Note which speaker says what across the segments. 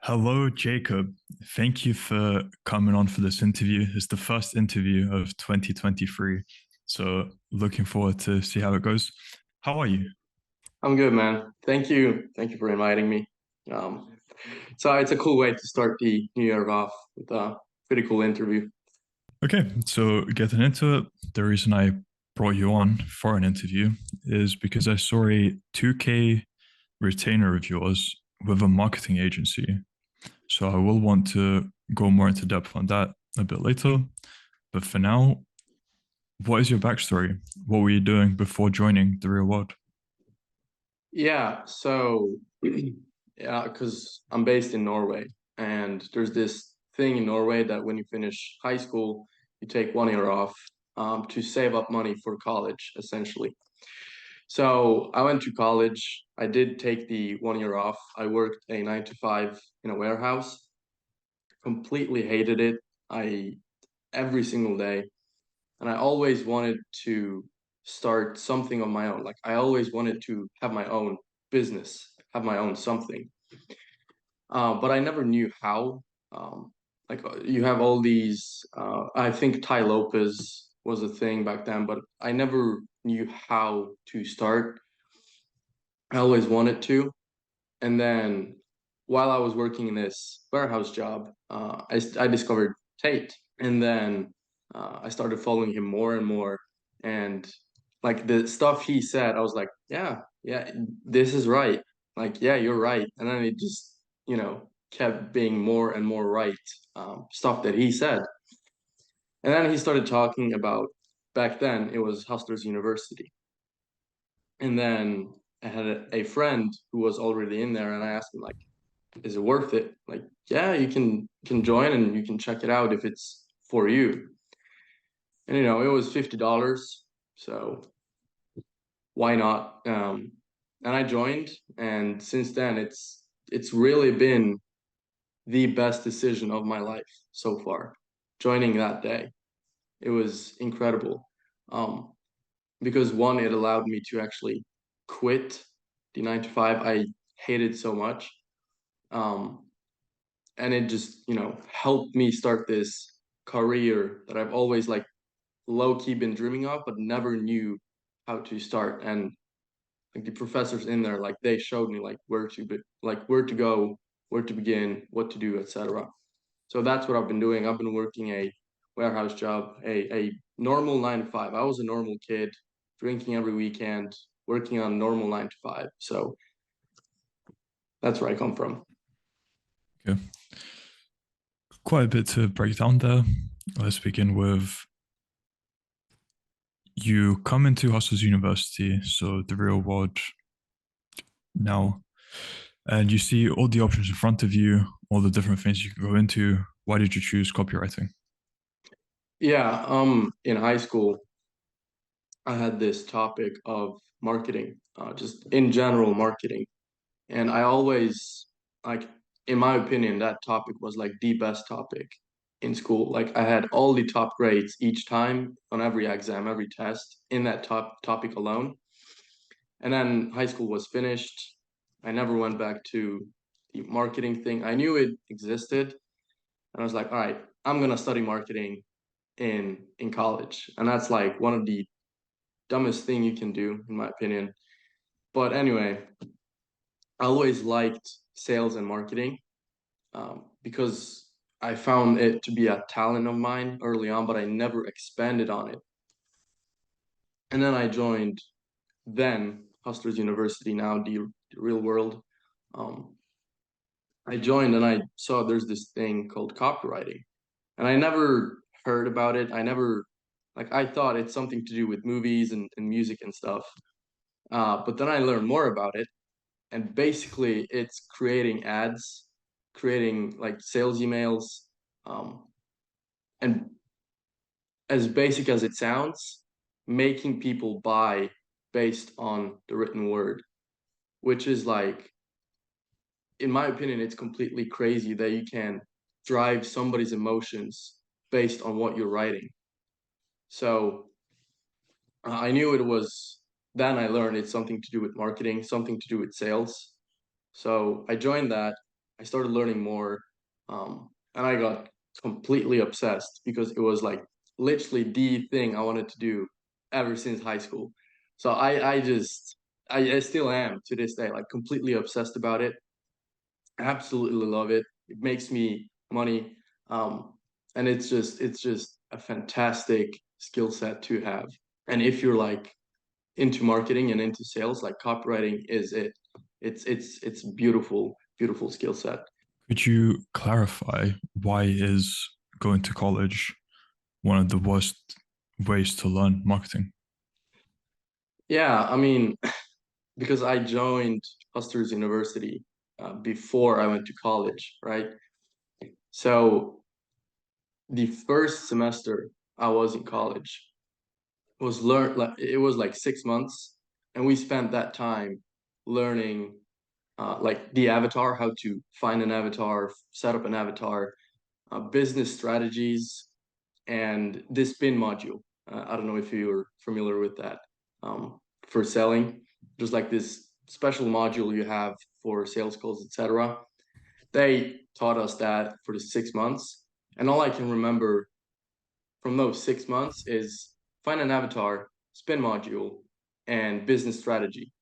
Speaker 1: Hello, Jacob. Thank you for coming on for this interview. It's the first interview of 2023. So looking forward to see how it goes. How are you?
Speaker 2: I'm good, man. Thank you. Thank you for inviting me. Um, so it's a cool way to start the new year off with a pretty cool interview.
Speaker 1: Okay, so getting into it, the reason I brought you on for an interview is because I saw a 2K retainer of yours with a marketing agency. So I will want to go more into depth on that a bit later. But for now, what is your backstory? What were you doing before joining the real world?
Speaker 2: Yeah, so yeah, because I'm based in Norway, and there's this thing in Norway that when you finish high school, you take 1 year off to save up money for college, essentially. So I went to college. I did take the 1 year off. I worked a 9 to 5 in a warehouse. Completely hated it. I every single day. And I always wanted to start something of my own. Like I always wanted to have my own business, have my own something. But I never knew how. You have all these. I think Ty Lopez was a thing back then, but I never knew how to start. I always wanted to, and then while I was working in this warehouse job, I discovered Tate. And then I started following him more and more. And like the stuff he said, I was like, yeah, yeah, this is right. Like, yeah, you're right. And then it just, kept being more and more right, stuff that he said. And then he started talking about back then it was Hustlers University. And then I had a friend who was already in there, and I asked him like, is it worth it? Like, yeah, you can join and you can check it out if it's for you. And it was $50, so why not? And I joined, and since then it's really been the best decision of my life so far. Joining that day, it was incredible. Um, because one, it allowed me to actually quit the 9 to 5 I hated so much. Um, and it just, helped me start this career that I've always like low key been dreaming of, but never knew how to start. And like the professors in there, like they showed me like where to go, where to begin, what to do, etc. So that's what I've been doing. I've been working a warehouse job, a normal 9 to 5. I was a normal kid, drinking every weekend, working on normal 9 to 5. So that's where I come from.
Speaker 1: Okay, quite a bit to break down there. Let's begin with you come into Hustlers University, so the real world now, and you see all the options in front of you, all the different things you can go into. Why did you choose copywriting?
Speaker 2: Yeah, in high school, I had this topic of marketing, just in general marketing. And I always, like, in my opinion, that topic was like the best topic in school. Like, I had all the top grades each time on every exam, every test in that top topic alone. And then high school was finished. I never went back to the marketing thing. I knew it existed. And I was like, all right, I'm gonna study marketing in college. And that's like one of the dumbest thing you can do, in my opinion. But anyway, I always liked sales and marketing because I found it to be a talent of mine early on, but I never expanded on it. And then I joined then Hustlers University, now the real world. Um, I joined and I saw there's this thing called copywriting, and I never heard about it. I never like I thought it's something to do with movies and music and stuff. But then I learned more about it, and basically it's creating ads, creating like sales emails, um, and as basic as it sounds, making people buy based on the written word, which is like, in my opinion, it's completely crazy that you can drive somebody's emotions based on what you're writing. So I knew it was, then I learned it's something to do with marketing, something to do with sales. So I joined that. I started learning more, and I got completely obsessed because it was like literally the thing I wanted to do ever since high school. So I still am to this day, like completely obsessed about it. Absolutely love it. It makes me money. Um, and it's just a fantastic skill set to have. And if you're like into marketing and into sales, like copywriting is it. It's beautiful, beautiful skill set.
Speaker 1: Could you clarify why is going to college one of the worst ways to learn marketing?
Speaker 2: Yeah, I mean, because I joined Hustlers University before I went to college, right? So the first semester I was in college was learn like it was like 6 months, and we spent that time learning like the avatar, how to find an avatar, set up an avatar, business strategies, and this spin module. I don't know if you're familiar with that. For selling, there's like this special module you have for sales calls, etc. They taught us that for the 6 months, and all I can remember from those 6 months is find an avatar, spin module, and business strategy.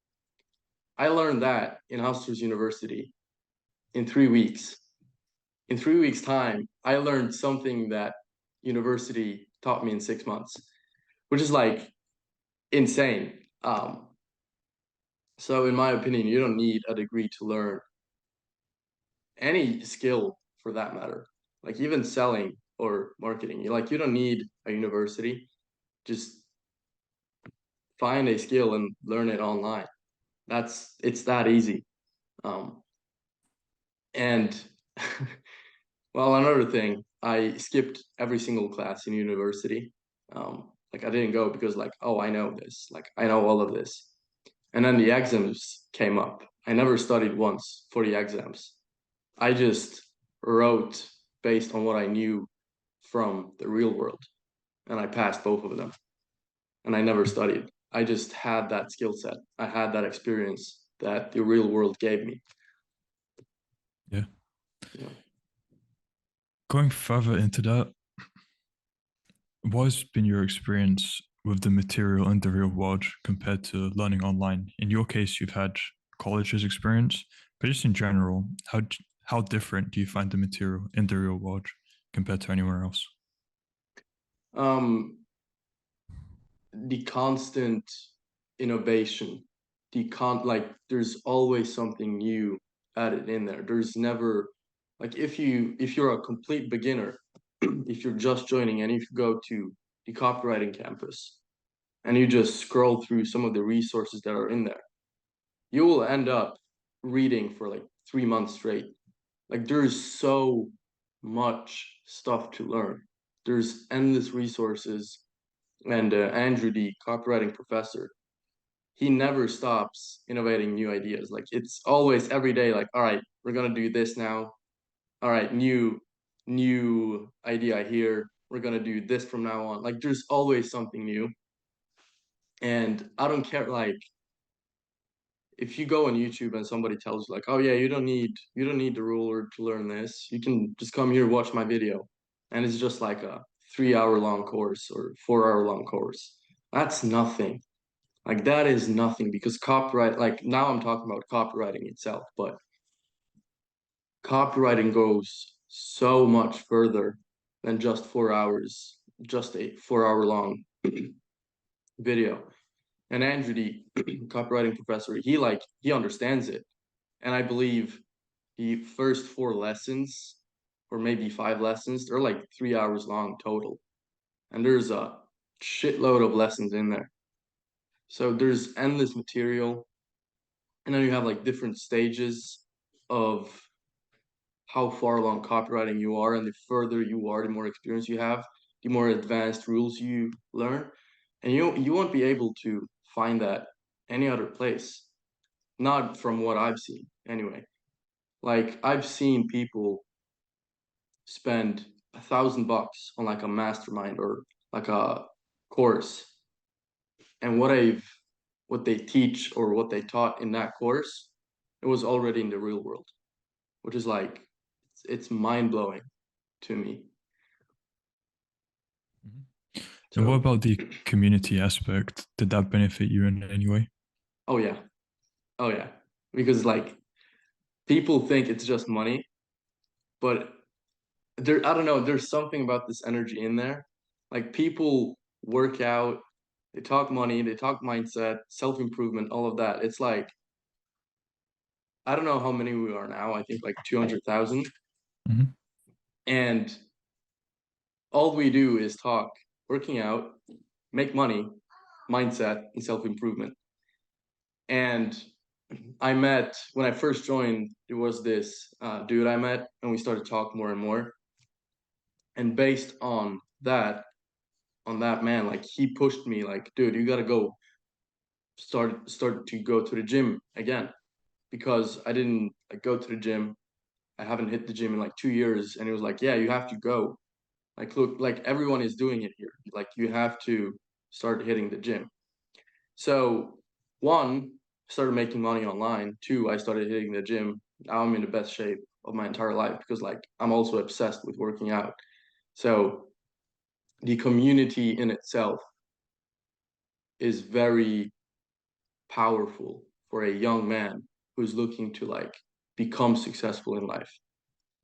Speaker 2: I learned that in Hustlers University in 3 weeks. In 3 weeks' time, I learned something that university taught me in 6 months, which is like insane. So in my opinion, you don't need a degree to learn any skill for that matter. Like even selling or marketing, you don't need a university. Just find a skill and learn it online. It's that easy. Um, and well, another thing, I skipped every single class in university. Like I didn't go because like, oh, I know this, like I know all of this. And then the exams came up. I never studied once for the exams. I just wrote based on what I knew from the real world, and I passed both of them. And I never studied. I just had that skill set. I had that experience that the real world gave me.
Speaker 1: Yeah.
Speaker 2: Yeah.
Speaker 1: Going further into that, what has been your experience with the material in the real world compared to learning online? In your case, you've had college's experience, but just in general, how different do you find the material in the real world compared to anywhere else?
Speaker 2: Um, the constant innovation, like there's always something new added in there. There's never like if you're a complete beginner, if you're just joining and if you go to the copywriting campus and you just scroll through some of the resources that are in there, you will end up reading for like 3 months straight. Like there's so much stuff to learn. There's endless resources. And Andrew, the copywriting professor, he never stops innovating new ideas. Like it's always every day, like, all right, we're gonna do this now. All right, new idea here. We're gonna do this from now on. Like there's always something new. And I don't care, like if you go on YouTube and somebody tells you like, oh yeah, you don't need the ruler to learn this. You can just come here, watch my video. And it's just like a 3 hour long course or 4 hour long course. That's nothing. Like that is nothing because copyright, like now I'm talking about copywriting itself, but copywriting goes so much further than just 4 hours, just a 4 hour long video. And Andrew, the copywriting professor, he understands it. And I believe the first 4 lessons, or maybe 5 lessons, they're like 3 hours long total. And there's a shitload of lessons in there. So there's endless material. And then you have like different stages of how far along copywriting you are. And the further you are, the more experience you have, the more advanced rules you learn. And you won't be able to find that any other place. Not from what I've seen, anyway. Like I've seen people spend $1,000 on like a mastermind or like a course, and what they teach or what they taught in that course, it was already in the real world. which is like it's mind-blowing to me.
Speaker 1: And what
Speaker 2: So,
Speaker 1: about the community aspect? Did that benefit you in any way?
Speaker 2: oh yeah, oh yeah, because like people think it's just money, but there, I don't know, there's something about this energy in there. Like people work out, they talk money, they talk mindset, self-improvement, all of that. It's like I don't know how many we are now. I think like 200,000.
Speaker 1: Mm-hmm.
Speaker 2: And all we do is talk, working out, make money, mindset, and self-improvement. And I met when I first joined, it was this dude I met, and we started to talk more and more. And based on that man, like he pushed me, like, dude, you gotta go start to go to the gym again because I didn't like go to the gym. I haven't hit the gym in like 2 years, and he was like, yeah, you have to go. Like, look, like everyone is doing it here. Like, you have to start hitting the gym. So, one, started making money online. Two, I started hitting the gym. Now I'm in the best shape of my entire life because, like, I'm also obsessed with working out. So, the community in itself is very powerful for a young man who's looking to like become successful in life.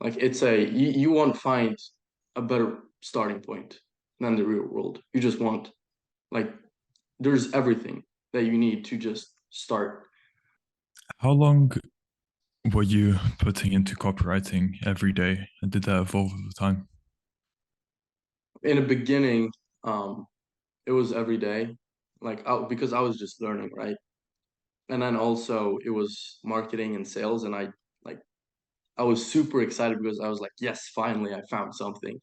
Speaker 2: Like, it's you won't find a better starting point than the real world. You just want like there's everything that you need to just start.
Speaker 1: How long were you putting into copywriting every day, and did that evolve over time?
Speaker 2: In the beginning, um, it was every day, like because I was just learning, right? And then also it was marketing and sales, and like I was super excited because I was like, yes, finally I found something.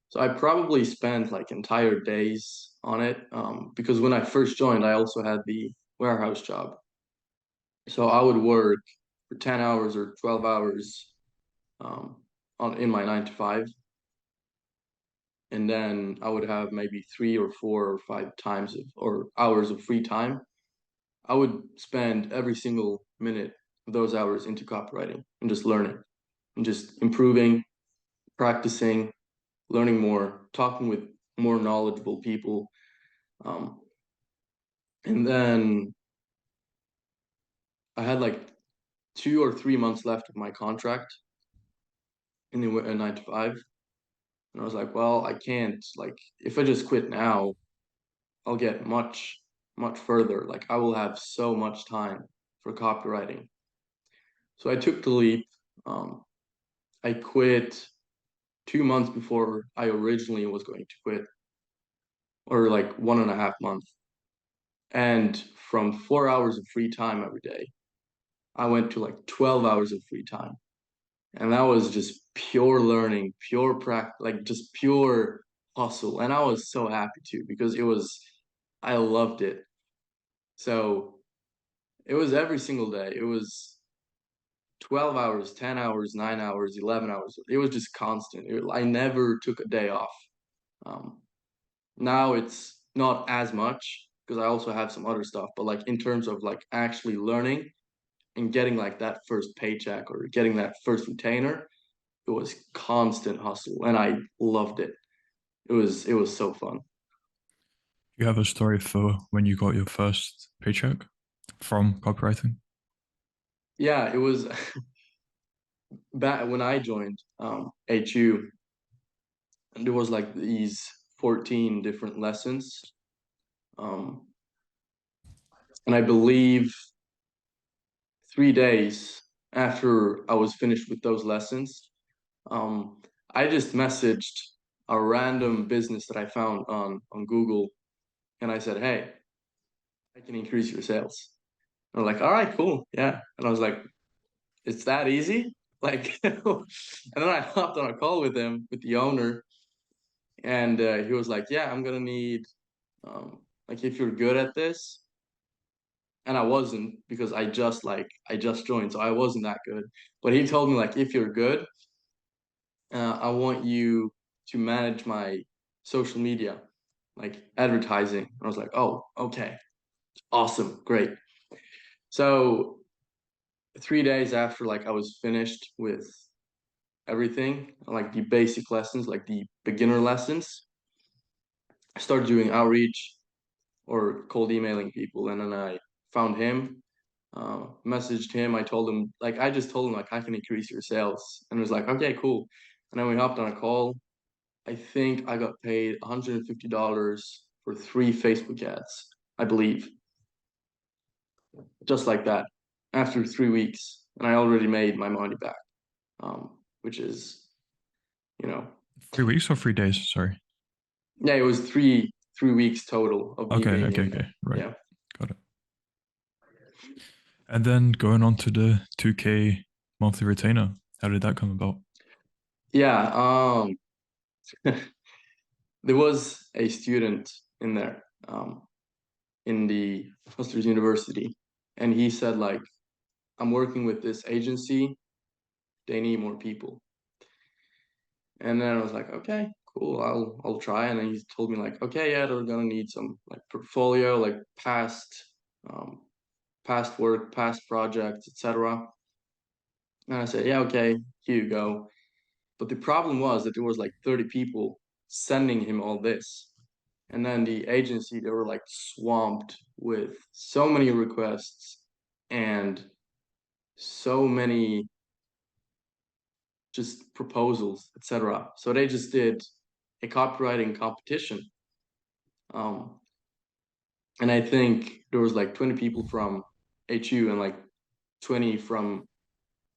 Speaker 2: So I probably spent like entire days on it because when I first joined, I also had the warehouse job. So I would work for 10 hours or 12 hours um, in my 9 to 5. And then I would have maybe 3 or 4 or 5 times or hours of free time. I would spend every single minute of those hours into copywriting and just learning and just improving, practicing, learning more, talking with more knowledgeable people. Um, and then I had like 2 or 3 months left of my contract in the 9 to 5. And I was like, well, I can't, like, if I just quit now, I'll get much, much further. Like, I will have so much time for copywriting. So I took the leap. Um, I quit 2 months before I originally was going to quit, or like 1.5 months. And from 4 hours of free time every day, I went to like 12 hours of free time. And that was just pure learning, pure practice, like just pure hustle. And I was so happy too because I loved it. So it was every single day. It was 12 hours, 10 hours, 9 hours, 11 hours. It was just constant. I never took a day off. Um, Now it's not as much because I also have some other stuff, but like in terms of like actually learning and getting like that first paycheck or getting that first retainer, it was constant hustle and I loved it. It was so fun.
Speaker 1: Do you have a story for when you got your first paycheck from copywriting?
Speaker 2: Yeah, it was back when I joined HU, and there was like these 14 different lessons. Um, and I believe 3 days after I was finished with those lessons, um, I just messaged a random business that I found on Google, and I said, "Hey, I can increase your sales." And they're like, "All right, cool, yeah." And I was like, "It's that easy?" Like, and then I hopped on a call with him, with the owner, and he was like, "Yeah, I'm gonna need like if you're good at this." And I wasn't because I just joined, so I wasn't that good. But he told me like, if you're good, I want you to manage my social media, like advertising. I was like, oh, okay, awesome, great. So 3 days after like I was finished with everything, like the basic lessons, like the beginner lessons, I started doing outreach or cold emailing people, and then I found him, messaged him. I just told him like I can increase your sales, and he was like, okay, cool. And then we hopped on a call. I think I got paid $150 for 3 Facebook ads, I believe, just like that, after 3 weeks, and I already made my money back, which is, you know,
Speaker 1: 3 weeks or 3 days? Sorry.
Speaker 2: yeah, it was three weeks total of me
Speaker 1: Okay,
Speaker 2: being
Speaker 1: okay,
Speaker 2: in
Speaker 1: okay.
Speaker 2: there.
Speaker 1: Right.
Speaker 2: Yeah.
Speaker 1: Got it. And then going on to the 2K monthly retainer. How did that come about?
Speaker 2: Yeah, there was a student in there, in the Hustlers University, and he said like, I'm working with this agency, they need more people. And then I was like, okay, cool, I'll try. And then he told me like, okay, yeah, they're gonna need some like portfolio, like um, past work, past projects, etc. And I said, yeah, okay, here you go. But the problem was that there was like 30 people sending him all this. And then the agency, they were like swamped with so many requests and so many just proposals, etc. So they just did a copywriting competition. Um, and I think there was like 20 people from HU and like 20 from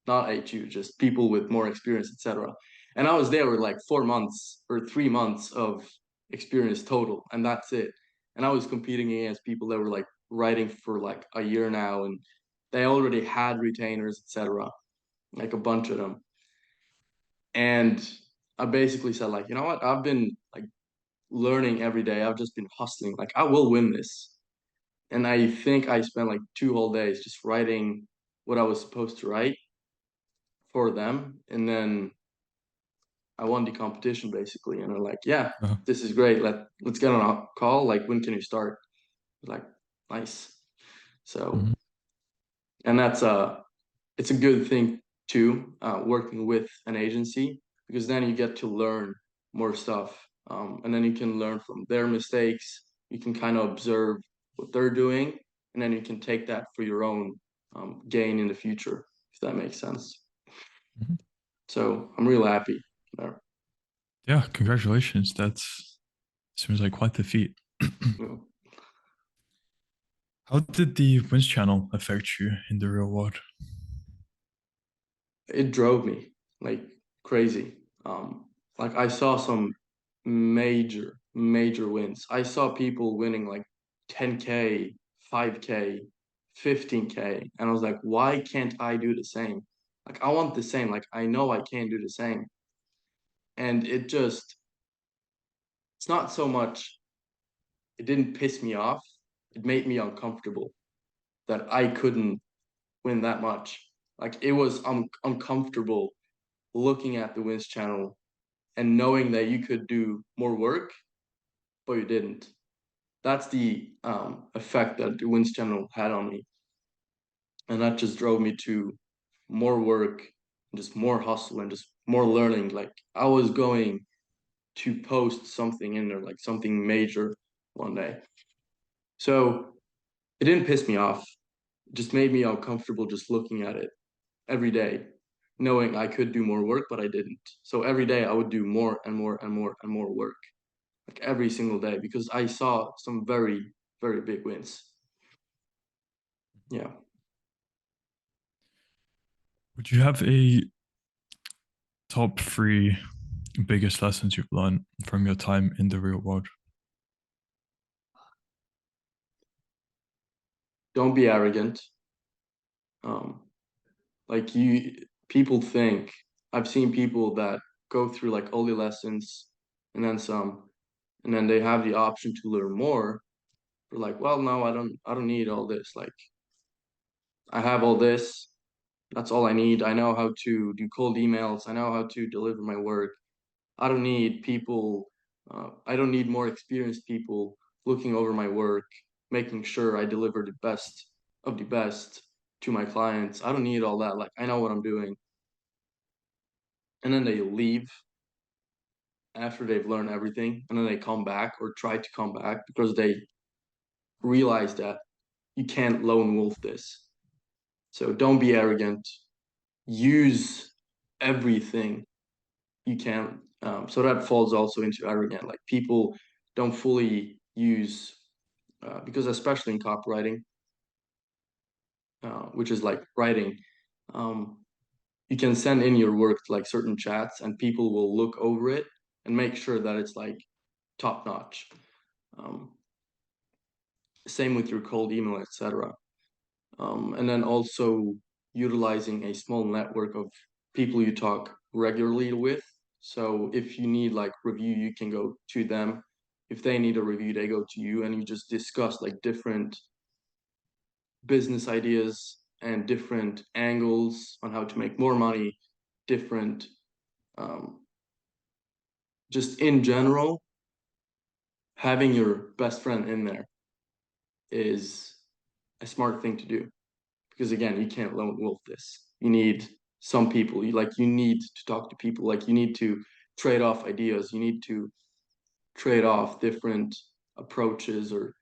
Speaker 2: not HU, just people with more experience, etc. And I was there with like 4 months or 3 months of experience total, and that's it. And I was competing against people that were like writing for like a year now, and they already had retainers, etc. Like a bunch of them. And I basically said like, you know what? I've been like learning every day. I've just been hustling. Like I will win this. And I think I spent like 2 whole days just writing what I was supposed to write for them, and then I won the competition basically. And they're like, yeah,
Speaker 1: Uh,
Speaker 2: this is great. Let's get on a call. Like, when can you start? Like, nice. So,
Speaker 1: mhm,
Speaker 2: and it's a good thing too, working with an agency, because then you get to learn more stuff. And then you can learn from their mistakes. You can kind of observe what they're doing, and then you can take that for your own gain in the future, if that makes sense.
Speaker 1: mhm.
Speaker 2: So I'm real happy there.
Speaker 1: Yeah, congratulations. That's seems like quite the feat.
Speaker 2: You know.
Speaker 1: How did the Winds channel affect you in the real world?
Speaker 2: It drove me like crazy. Like I saw some major wins. I saw people winning like 10K, 5K, 15K, and I was like, why can't I do the same? Like I want the same. Like I know I can do the same. And it's not so much, it didn't piss me off. It made me uncomfortable that I couldn't win that much. Like it was uncomfortable looking at the wins channel and knowing that you could do more work, but you didn't. That's the effect that the wins channel had on me. And that just drove me to more work, just more hustle, and just more learning. Like I was going to post something in there, like something major one day. So it didn't piss me off. It just made me uncomfortable just looking at it every day, knowing I could do more work, but I didn't. So every day I would do more and more and more and more work, like every single day, because I saw some very big wins. Yeah.
Speaker 1: Would you have a top three biggest lessons you've learned from your time in the real world?
Speaker 2: Don't be arrogant. Um, like people think, I've seen people that go through like all the lessons and then some, and then they have the option to learn more. They're like, well, no, I don't need all this. Like, I have all this. That's all I need. I know how to do cold emails. I know how to deliver my work. I don't need people, I don't need more experienced people looking over my work, making sure I deliver the best of the best. to my clients. I don't need all that. Like, I know what I'm doing. And then they leave after they've learned everything, and then they come back or try to come back because they realize that you can't lone wolf this. So don't be arrogant. Use everything you can. So that falls also into arrogant. Like, people don't fully use, because especially in copywriting, which is like writing, um, you can send in your work to like certain chats, and people will look over it and make sure that it's like top notch. Um, Same with your cold email, etc. And then also utilizing a small network of people you talk regularly with. So if you need like review, you can go to them. If they need a review, they go to you, and you just discuss like different business ideas and different angles on how to make more money, different, um, just in general, having your best friend in there is a smart thing to do. Because again, you can't lone wolf this. You need some people. You need to talk to people. Like, you need to trade off ideas. You need to trade off different approaches or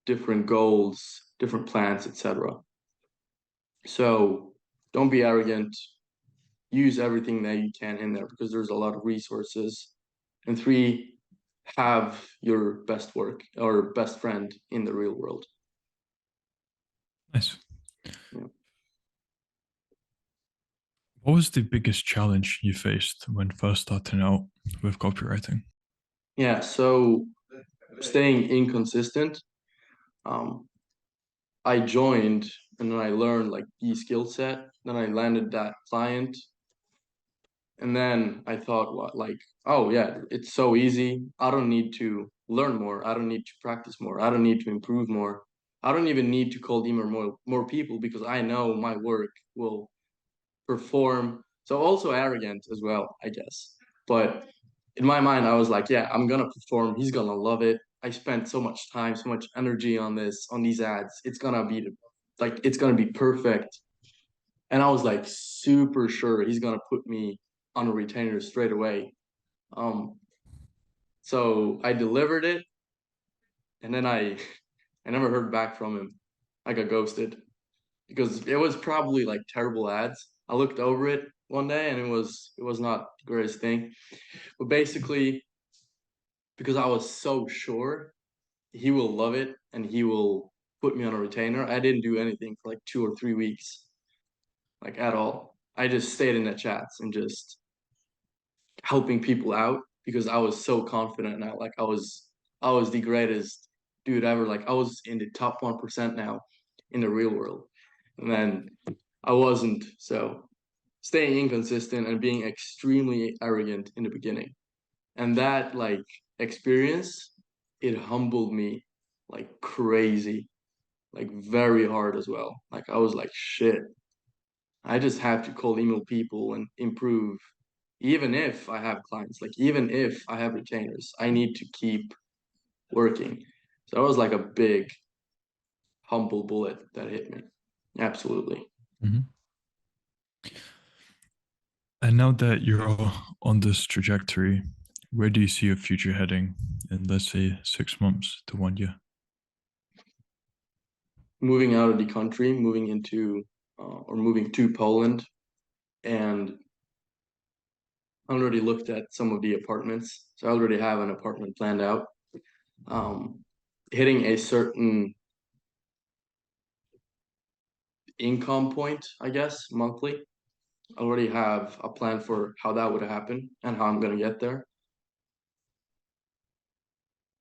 Speaker 2: different goals, different plans, etc. So don't be arrogant. Use everything that you can in there because there's a lot of resources. And three, have your best work or best friend in the real world.
Speaker 1: Nice.
Speaker 2: Yeah.
Speaker 1: What was the biggest challenge you faced when first starting out with copywriting?
Speaker 2: Yeah. So staying inconsistent. Um, I joined and then I learned like the skill set. Then I landed that client. And then I thought, what, like, oh yeah, it's so easy. I don't need to learn more. I don't need to practice more. I don't need to improve more. I don't even need to cold email more people because I know my work will perform. So also arrogant as well, I guess. But in my mind, I was like, yeah, I'm gonna perform. He's gonna love it. I spent so much time, so much energy on this, on these ads. It's gonna be like, it's gonna be perfect. And I was like super sure he's gonna put me on a retainer straight away. Um, so I delivered it, and then I never heard back from him. I got ghosted because it was probably like terrible ads. I looked over it one day and it was not the greatest thing. But basically, because I was so sure he will love it and he will put me on a retainer, I didn't do anything for like 2 or 3 weeks, like at all. I just stayed in the chats and just helping people out because I was so confident now. Like, I was the greatest dude ever. Like, I was in the top 1% now in the real world. And then I wasn't. So staying inconsistent and being extremely arrogant in the beginning. And that like experience, it humbled me like crazy, like very hard as well. Like, I was like, shit, I just have to cold email people and improve. Even if I have clients, like even if I have retainers, I need to keep working. So that was like a big humble bullet that hit me. Absolutely.
Speaker 1: Mhm. And now that you're on this trajectory, where do you see your future heading in, let's say, 6 months to 1 year?
Speaker 2: Moving out of the country, moving into or moving to Poland, and I already looked at some of the apartments. So I already have an apartment planned out. Um, Hitting a certain income point, I guess, monthly. I already have a plan for how that would happen and how I'm going to get there.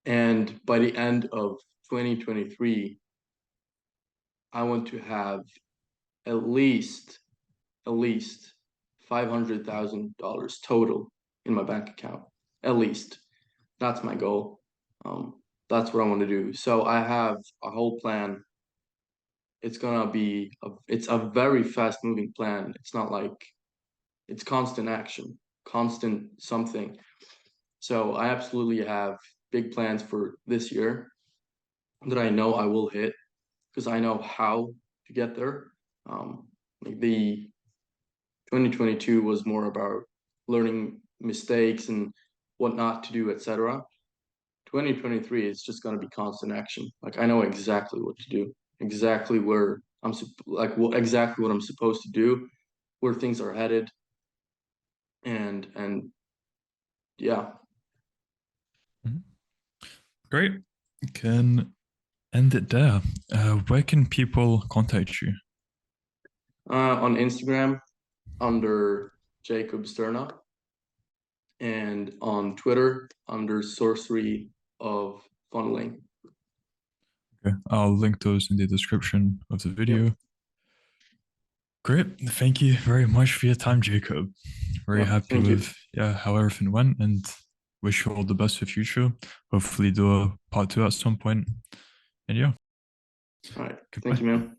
Speaker 2: And by the end of 2023, I want to have at least at least $500,000 total in my bank account. At least. That's my goal. That's what I want to do. So I have a whole plan. It's a very fast moving plan. It's not like it's constant action, constant something. So I absolutely have big plans for this year that I know I will hit because I know how to get there. Like the 2022 was more about learning mistakes and what not to do, etc. 2023 is just going to be constant action. Like I know exactly what to do, exactly where exactly what I'm supposed to do, where things are headed, and yeah.
Speaker 1: Mhm. Great. Can end it there. Where can people contact you?
Speaker 2: On Instagram under Jakub Sterna, and on Twitter under Sorcery of Funneling.
Speaker 1: Okay, I'll link those in the description of the
Speaker 2: Yep.
Speaker 1: video. Great. Thank you very much for your time, Jacob. Very
Speaker 2: Yep.
Speaker 1: happy
Speaker 2: Thank you.
Speaker 1: with how everything went, and wish you all the best for future. Hopefully do a part two at some point. And yeah,
Speaker 2: All right. Thank
Speaker 1: goodbye.
Speaker 2: you, man.